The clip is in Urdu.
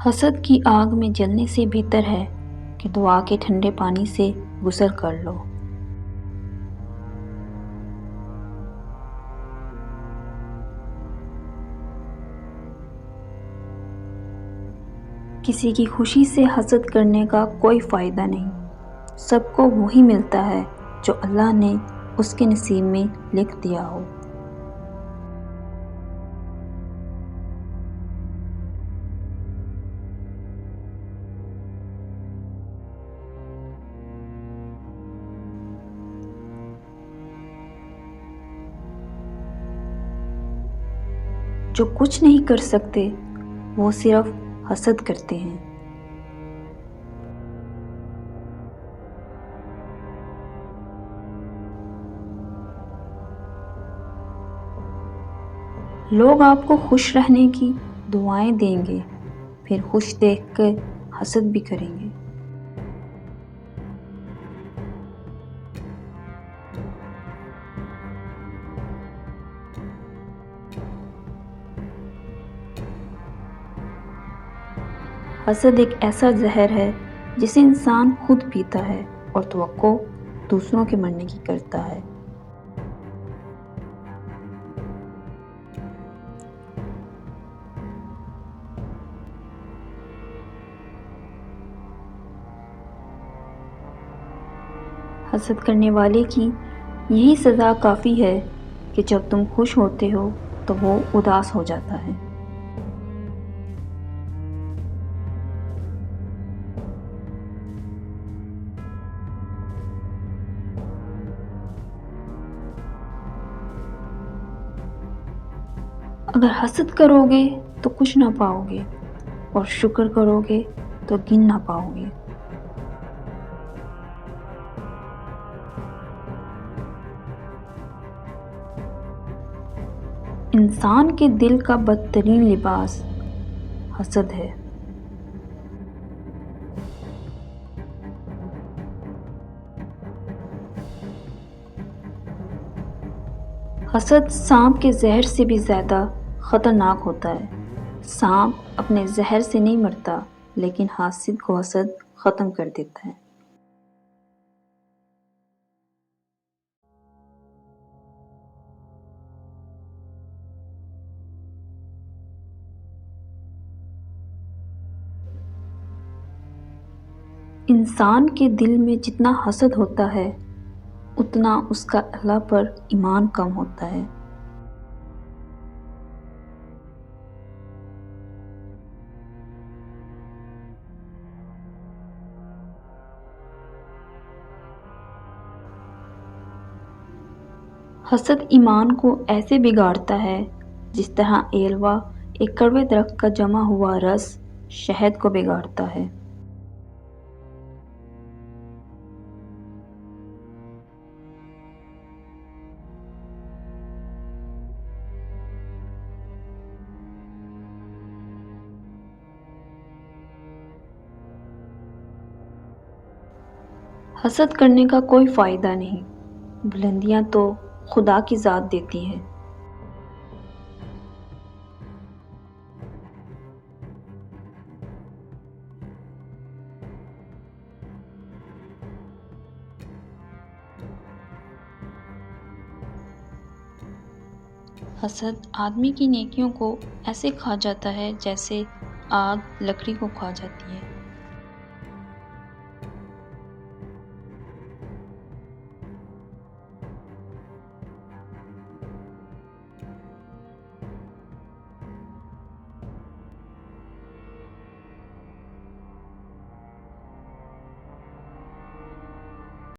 حسد کی آگ میں جلنے سے بہتر ہے کہ دعا کے ٹھنڈے پانی سے غسل کر لو۔ کسی کی خوشی سے حسد کرنے کا کوئی فائدہ نہیں۔ سب کو وہی ملتا ہے جو اللہ نے اس کے نصیب میں لکھ دیا ہو۔ جو کچھ نہیں کر سکتے وہ صرف حسد کرتے ہیں۔ لوگ آپ کو خوش رہنے کی دعائیں دیں گے، پھر خوش دیکھ کر حسد بھی کریں گے۔ حسد ایک ایسا زہر ہے جسے انسان خود پیتا ہے اور توقع دوسروں کے مرنے کی کرتا ہے۔ حسد کرنے والے کی یہی سزا کافی ہے کہ جب تم خوش ہوتے ہو تو وہ اداس ہو جاتا ہے۔ اگر حسد کرو گے تو کچھ نہ پاؤ گے، اور شکر کرو گے تو گن نہ پاؤ گے۔ انسان کے دل کا بدترین لباس حسد ہے۔ حسد سانپ کے زہر سے بھی زیادہ خطرناک ہوتا ہے۔ سانپ اپنے زہر سے نہیں مرتا، لیکن حاسد کو حسد ختم کر دیتا ہے۔ انسان کے دل میں جتنا حسد ہوتا ہے اتنا اس کا اللہ پر ایمان کم ہوتا ہے۔ حسد ایمان کو ایسے بگاڑتا ہے جس طرح ایلوا ایک کڑوے درخت کا جمع ہوا رس شہد کو بگاڑتا ہے۔ حسد کرنے کا کوئی فائدہ نہیں، بلندیاں تو خدا کی ذات دیتی ہے۔ حسد آدمی کی نیکیوں کو ایسے کھا جاتا ہے جیسے آگ لکڑی کو کھا جاتی ہے۔